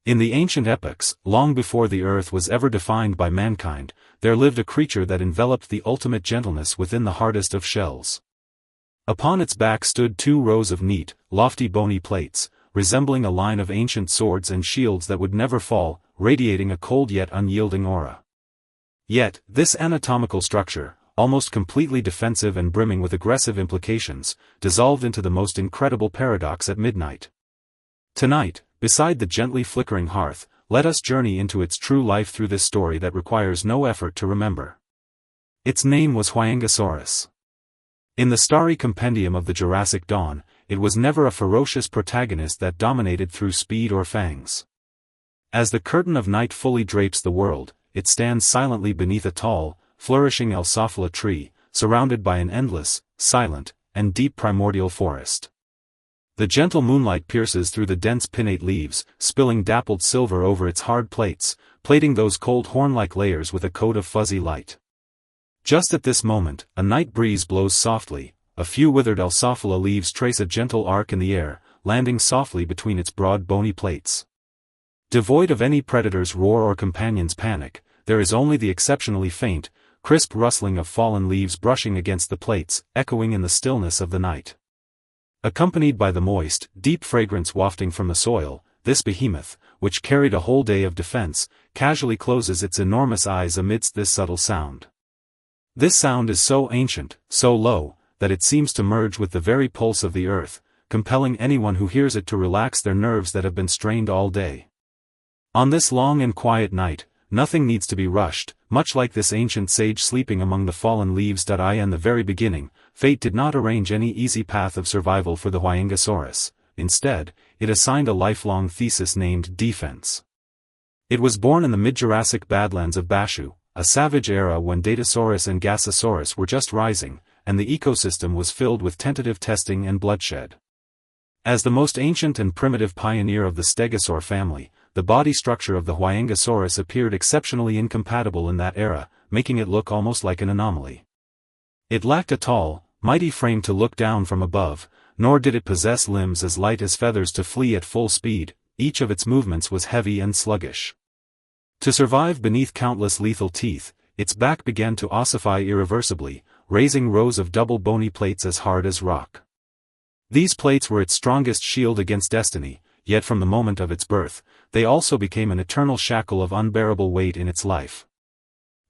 In the ancient epochs, long before the earth was ever defined by mankind, there lived a creature that enveloped the ultimate gentleness within the hardest of shells. Upon its back stood 2 rows of neat, lofty bony plates, resembling a line of ancient swords and shields that would never fall, radiating a cold yet unyielding aura. Yet, this anatomical structure, almost completely defensive and brimming with aggressive implications, dissolved into the most incredible paradox at midnight. Tonight, beside the gently flickering hearth, let us journey into its true life through this story that requires no effort to remember. Its name was Huayangosaurus. In the starry compendium of the Jurassic dawn, it was never a ferocious protagonist that dominated through speed or fangs. As the curtain of night fully drapes the world, it stands silently beneath a tall, flourishing Alsophila tree, surrounded by an endless, silent, and deep primordial forest. The gentle moonlight pierces through the dense pinnate leaves, spilling dappled silver over its hard plates, plating those cold horn-like layers with a coat of fuzzy light. Just at this moment, a night breeze blows softly, a few withered Alsophila leaves trace a gentle arc in the air, landing softly between its broad bony plates. Devoid of any predator's roar or companion's panic, there is only the exceptionally faint, crisp rustling of fallen leaves brushing against the plates, echoing in the stillness of the night. Accompanied by the moist, deep fragrance wafting from the soil, this behemoth, which carried a whole day of defense, casually closes its enormous eyes amidst this subtle sound. This sound is so ancient, so low, that it seems to merge with the very pulse of the earth, compelling anyone who hears it to relax their nerves that have been strained all day. On this long and quiet night, nothing needs to be rushed, much like this ancient sage sleeping among the fallen leaves. In the very beginning, fate did not arrange any easy path of survival for the Huayangosaurus. Instead, it assigned a lifelong thesis named defense. It was born in the mid-Jurassic badlands of Bashu, a savage era when Datasaurus and Gasosaurus were just rising, and the ecosystem was filled with tentative testing and bloodshed. As the most ancient and primitive pioneer of the Stegosaur family, the body structure of the Huayangosaurus appeared exceptionally incompatible in that era, making it look almost like an anomaly. It lacked a tall, mighty frame to look down from above, nor did it possess limbs as light as feathers to flee at full speed. Each of its movements was heavy and sluggish. To survive beneath countless lethal teeth, its back began to ossify irreversibly, raising rows of double bony plates as hard as rock. These plates were its strongest shield against destiny, yet from the moment of its birth, they also became an eternal shackle of unbearable weight in its life.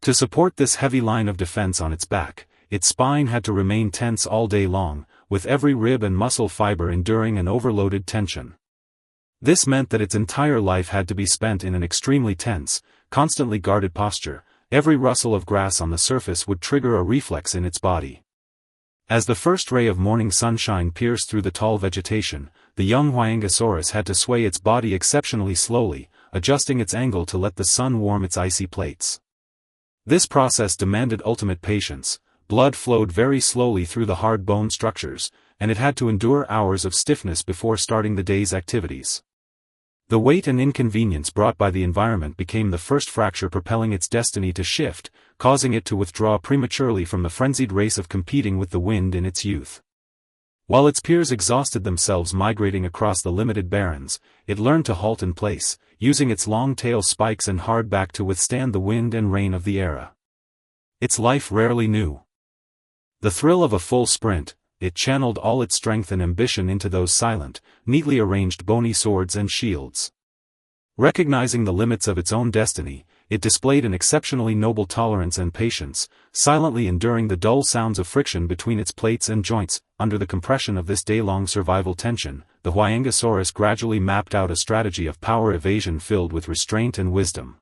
To support this heavy line of defense on its back, its spine had to remain tense all day long, with every rib and muscle fiber enduring an overloaded tension. This meant that its entire life had to be spent in an extremely tense, constantly guarded posture. Every rustle of grass on the surface would trigger a reflex in its body. As the first ray of morning sunshine pierced through the tall vegetation, the young Huayangosaurus had to sway its body exceptionally slowly, adjusting its angle to let the sun warm its icy plates. This process demanded ultimate patience. Blood flowed very slowly through the hard bone structures, and it had to endure hours of stiffness before starting the day's activities. The weight and inconvenience brought by the environment became the first fracture propelling its destiny to shift, causing it to withdraw prematurely from the frenzied race of competing with the wind in its youth. While its peers exhausted themselves migrating across the limited barrens, it learned to halt in place, using its long tail spikes and hard back to withstand the wind and rain of the era. Its life rarely knew the thrill of a full sprint. It channeled all its strength and ambition into those silent, neatly arranged bony swords and shields. Recognizing the limits of its own destiny, it displayed an exceptionally noble tolerance and patience, silently enduring the dull sounds of friction between its plates and joints. Under the compression of this day-long survival tension, the Huayangosaurus gradually mapped out a strategy of power evasion filled with restraint and wisdom.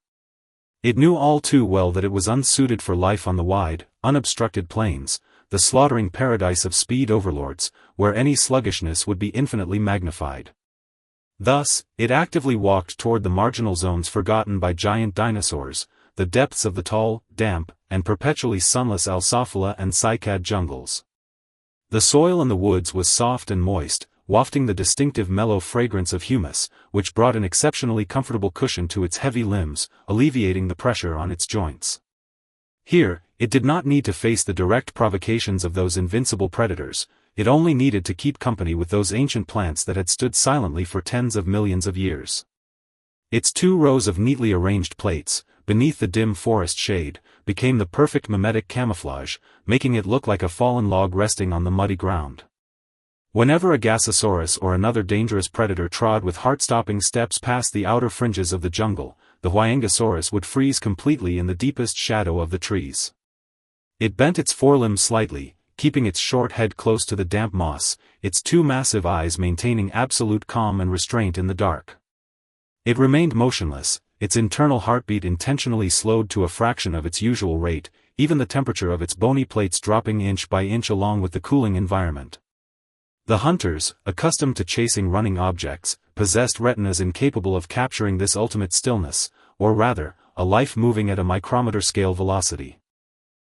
It knew all too well that it was unsuited for life on the wide, unobstructed plains, the slaughtering paradise of speed overlords, where any sluggishness would be infinitely magnified. Thus, it actively walked toward the marginal zones forgotten by giant dinosaurs, the depths of the tall, damp, and perpetually sunless Alsophila and cycad jungles. The soil in the woods was soft and moist, wafting the distinctive mellow fragrance of humus, which brought an exceptionally comfortable cushion to its heavy limbs, alleviating the pressure on its joints. Here, it did not need to face the direct provocations of those invincible predators. It only needed to keep company with those ancient plants that had stood silently for tens of millions of years. Its 2 rows of neatly arranged plates, beneath the dim forest shade, became the perfect mimetic camouflage, making it look like a fallen log resting on the muddy ground. Whenever a Gasosaurus or another dangerous predator trod with heart-stopping steps past the outer fringes of the jungle, the Huayangosaurus would freeze completely in the deepest shadow of the trees. It bent its forelimbs slightly, keeping its short head close to the damp moss, its 2 massive eyes maintaining absolute calm and restraint in the dark. It remained motionless, its internal heartbeat intentionally slowed to a fraction of its usual rate, even the temperature of its bony plates dropping inch by inch along with the cooling environment. The hunters, accustomed to chasing running objects, possessed retinas incapable of capturing this ultimate stillness, or rather, a life moving at a micrometer-scale velocity.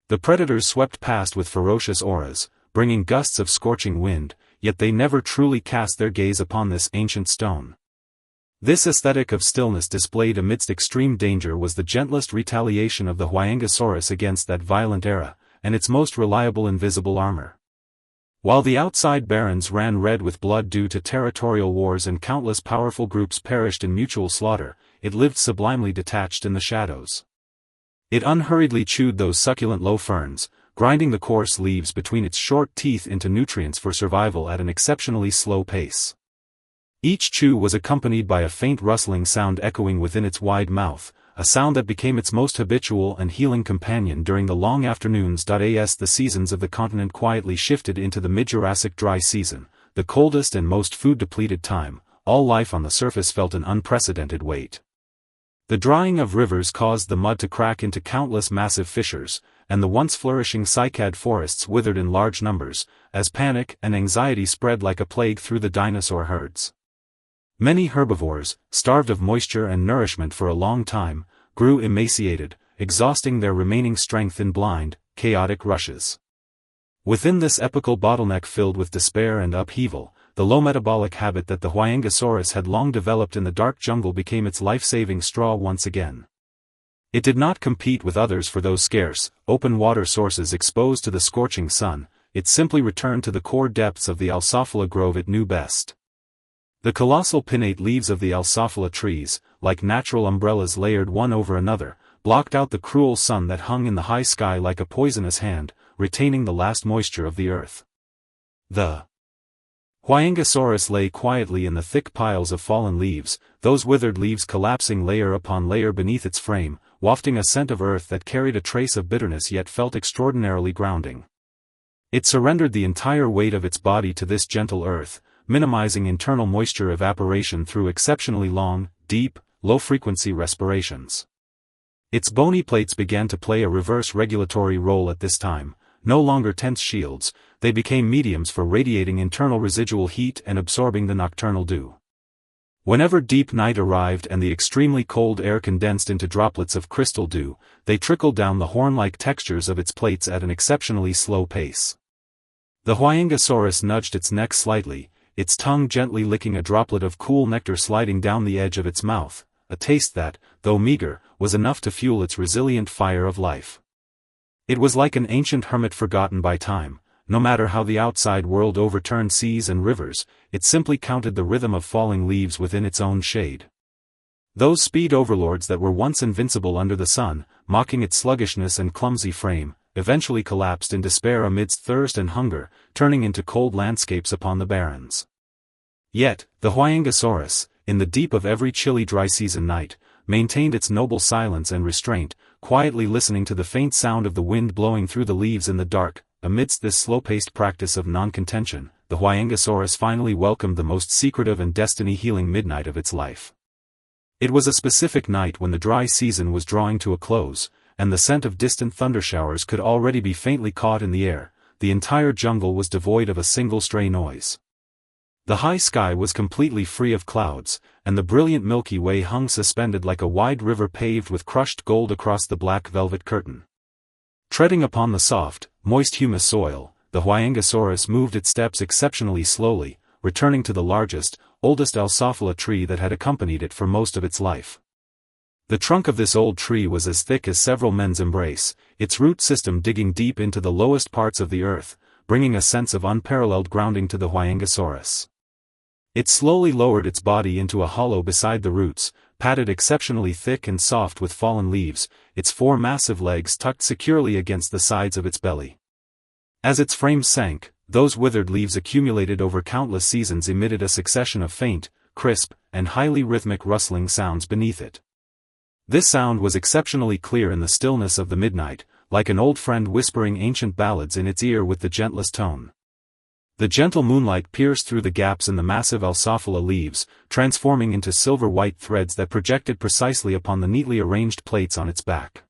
The predators swept past with ferocious auras, bringing gusts of scorching wind, yet they never truly cast their gaze upon this ancient stone. This aesthetic of stillness displayed amidst extreme danger was the gentlest retaliation of the Huayangosaurus against that violent era, and its most reliable invisible armor. While the outside barrens ran red with blood due to territorial wars and countless powerful groups perished in mutual slaughter, it lived sublimely detached in the shadows. It unhurriedly chewed those succulent low ferns, grinding the coarse leaves between its short teeth into nutrients for survival at an exceptionally slow pace. Each chew was accompanied by a faint rustling sound echoing within its wide mouth, a sound that became its most habitual and healing companion during the long afternoons. As the seasons of the continent quietly shifted into the mid-Jurassic dry season, the coldest and most food-depleted time, all life on the surface felt an unprecedented weight. The drying of rivers caused the mud to crack into countless massive fissures, and the once flourishing cycad forests withered in large numbers, as panic and anxiety spread like a plague through the dinosaur herds. Many herbivores, starved of moisture and nourishment for a long time, grew emaciated, exhausting their remaining strength in blind, chaotic rushes. Within this epical bottleneck filled with despair and upheaval, the low metabolic habit that the Huayangosaurus had long developed in the dark jungle became its life-saving straw once again. It did not compete with others for those scarce, open water sources exposed to the scorching sun, it simply returned to the core depths of the Alsophila grove it knew best. The colossal pinnate leaves of the Alsophila trees, like natural umbrellas layered one over another, blocked out the cruel sun that hung in the high sky like a poisonous hand, retaining the last moisture of the earth. The Huayangosaurus lay quietly in the thick piles of fallen leaves, those withered leaves collapsing layer upon layer beneath its frame, wafting a scent of earth that carried a trace of bitterness yet felt extraordinarily grounding. It surrendered the entire weight of its body to this gentle earth, minimizing internal moisture evaporation through exceptionally long, deep, low-frequency respirations. Its bony plates began to play a reverse regulatory role at this time, no longer tense shields, they became mediums for radiating internal residual heat and absorbing the nocturnal dew. Whenever deep night arrived and the extremely cold air condensed into droplets of crystal dew, they trickled down the horn-like textures of its plates at an exceptionally slow pace. The Huayangosaurus nudged its neck slightly, its tongue gently licking a droplet of cool nectar sliding down the edge of its mouth, a taste that, though meager, was enough to fuel its resilient fire of life. It was like an ancient hermit forgotten by time. No matter how the outside world overturned seas and rivers, it simply counted the rhythm of falling leaves within its own shade. Those speed overlords that were once invincible under the sun, mocking its sluggishness and clumsy frame, eventually collapsed in despair amidst thirst and hunger, turning into cold landscapes upon the barrens. Yet, the Huayangosaurus, in the deep of every chilly dry season night, maintained its noble silence and restraint, quietly listening to the faint sound of the wind blowing through the leaves in the dark. Amidst this slow-paced practice of non-contention, the Huayangosaurus finally welcomed the most secretive and destiny-healing midnight of its life. It was a specific night when the dry season was drawing to a close, and the scent of distant thundershowers could already be faintly caught in the air. The entire jungle was devoid of a single stray noise. The high sky was completely free of clouds, and the brilliant Milky Way hung suspended like a wide river paved with crushed gold across the black velvet curtain. Treading upon the soft, moist humus soil, the Huayangosaurus moved its steps exceptionally slowly, returning to the largest, oldest Alsophila tree that had accompanied it for most of its life. The trunk of this old tree was as thick as several men's embrace, its root system digging deep into the lowest parts of the earth, bringing a sense of unparalleled grounding to the Huayangosaurus. It slowly lowered its body into a hollow beside the roots, padded exceptionally thick and soft with fallen leaves, its 4 massive legs tucked securely against the sides of its belly. As its frame sank, those withered leaves accumulated over countless seasons emitted a succession of faint, crisp, and highly rhythmic rustling sounds beneath it. This sound was exceptionally clear in the stillness of the midnight, like an old friend whispering ancient ballads in its ear with the gentlest tone. The gentle moonlight pierced through the gaps in the massive Alsophila leaves, transforming into silver-white threads that projected precisely upon the neatly arranged plates on its back.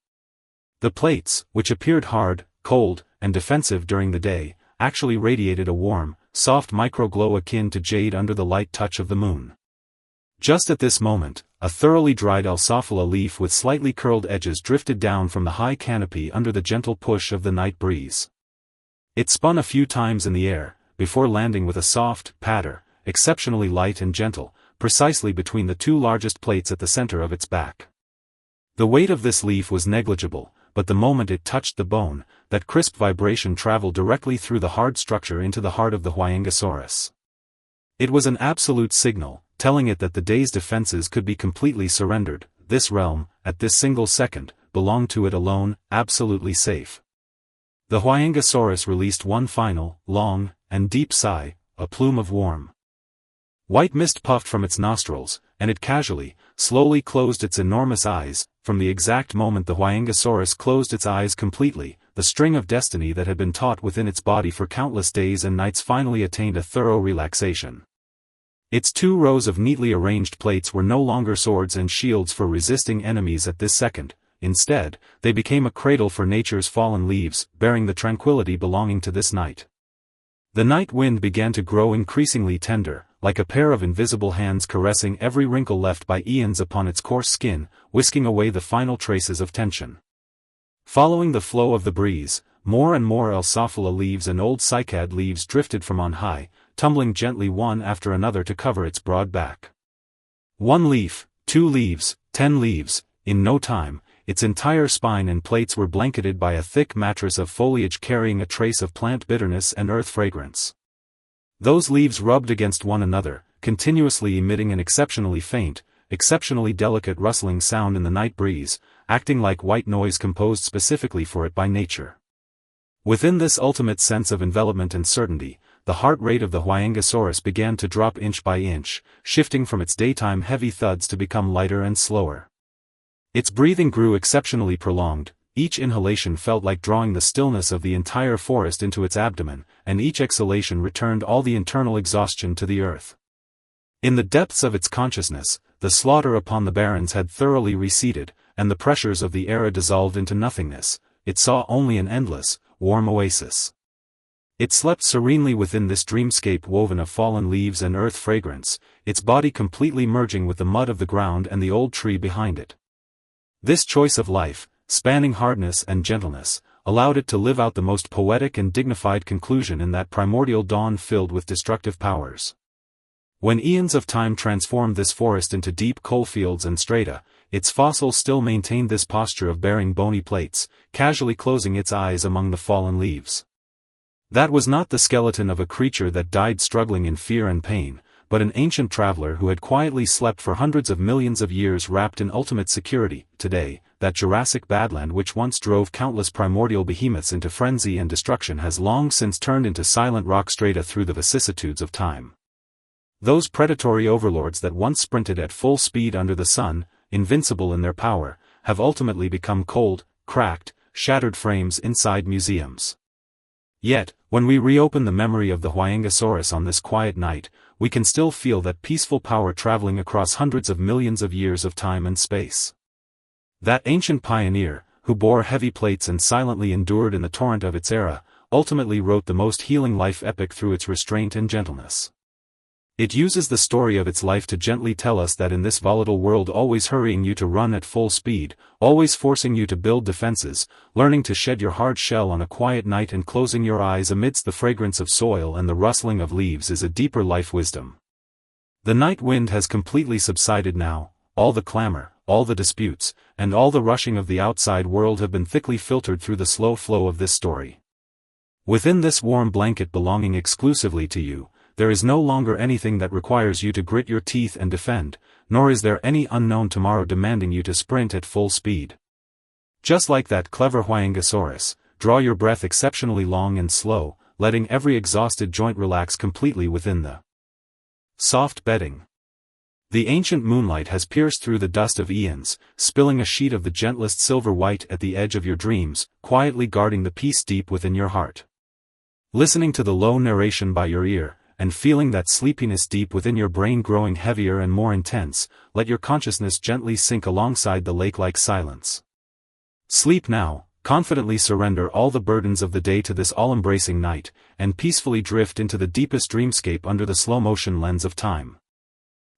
The plates, which appeared hard, cold, and defensive during the day, actually radiated a warm, soft microglow akin to jade under the light touch of the moon. Just at this moment, a thoroughly dried Alsophila leaf with slightly curled edges drifted down from the high canopy under the gentle push of the night breeze. It spun a few times in the air, before landing with a soft patter, exceptionally light and gentle, precisely between the 2 largest plates at the center of its back. The weight of this leaf was negligible, but the moment it touched the bone, that crisp vibration traveled directly through the hard structure into the heart of the Huayangosaurus. It was an absolute signal, telling it that the day's defenses could be completely surrendered. This realm, at this single second, belonged to it alone, absolutely safe. The Huayangosaurus released one final, long, and deep sigh, a plume of warm white mist puffed from its nostrils, and it casually, slowly closed its enormous eyes. From the exact moment the Huayangosaurus closed its eyes completely, the string of destiny that had been taut within its body for countless days and nights finally attained a thorough relaxation. Its 2 rows of neatly arranged plates were no longer swords and shields for resisting enemies at this second. Instead, they became a cradle for nature's fallen leaves, bearing the tranquility belonging to this night. The night wind began to grow increasingly tender, like a pair of invisible hands caressing every wrinkle left by eons upon its coarse skin, whisking away the final traces of tension. Following the flow of the breeze, more and more Alsophila leaves and old cycad leaves drifted from on high, tumbling gently one after another to cover its broad back. 1 leaf, 2 leaves, 10 leaves, in no time, its entire spine and plates were blanketed by a thick mattress of foliage carrying a trace of plant bitterness and earth fragrance. Those leaves rubbed against one another, continuously emitting an exceptionally faint, exceptionally delicate rustling sound in the night breeze, acting like white noise composed specifically for it by nature. Within this ultimate sense of envelopment and certainty, the heart rate of the Huayangosaurus began to drop inch by inch, shifting from its daytime heavy thuds to become lighter and slower. Its breathing grew exceptionally prolonged. Each inhalation felt like drawing the stillness of the entire forest into its abdomen, and each exhalation returned all the internal exhaustion to the earth. In the depths of its consciousness, the slaughter upon the barrens had thoroughly receded, and the pressures of the era dissolved into nothingness. It saw only an endless, warm oasis. It slept serenely within this dreamscape woven of fallen leaves and earth fragrance, its body completely merging with the mud of the ground and the old tree behind it. This choice of life, spanning hardness and gentleness, allowed it to live out the most poetic and dignified conclusion in that primordial dawn filled with destructive powers. When eons of time transformed this forest into deep coalfields and strata, its fossils still maintained this posture of bearing bony plates, casually closing its eyes among the fallen leaves. That was not the skeleton of a creature that died struggling in fear and pain, but an ancient traveler who had quietly slept for hundreds of millions of years wrapped in ultimate security. Today, that Jurassic badland which once drove countless primordial behemoths into frenzy and destruction has long since turned into silent rock strata through the vicissitudes of time. Those predatory overlords that once sprinted at full speed under the sun, invincible in their power, have ultimately become cold, cracked, shattered frames inside museums. Yet, when we reopen the memory of the Huayangosaurus on this quiet night, we can still feel that peaceful power traveling across hundreds of millions of years of time and space. That ancient pioneer, who bore heavy plates and silently endured in the torrent of its era, ultimately wrote the most healing life epic through its restraint and gentleness. It uses the story of its life to gently tell us that in this volatile world, always hurrying you to run at full speed, always forcing you to build defenses, learning to shed your hard shell on a quiet night and closing your eyes amidst the fragrance of soil and the rustling of leaves is a deeper life wisdom. The night wind has completely subsided now. All the clamor, all the disputes, and all the rushing of the outside world have been thickly filtered through the slow flow of this story. Within this warm blanket belonging exclusively to you, there is no longer anything that requires you to grit your teeth and defend, nor is there any unknown tomorrow demanding you to sprint at full speed. Just like that clever Huayingosaurus, draw your breath exceptionally long and slow, letting every exhausted joint relax completely within the soft bedding. The ancient moonlight has pierced through the dust of eons, spilling a sheet of the gentlest silver white at the edge of your dreams, quietly guarding the peace deep within your heart. Listening to the low narration by your ear, and feeling that sleepiness deep within your brain growing heavier and more intense, let your consciousness gently sink alongside the lake-like silence. Sleep now, confidently surrender all the burdens of the day to this all-embracing night, and peacefully drift into the deepest dreamscape under the slow-motion lens of time.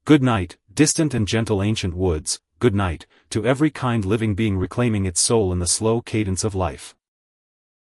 Good night, distant and gentle ancient woods, good night, to every kind living being reclaiming its soul in the slow cadence of life.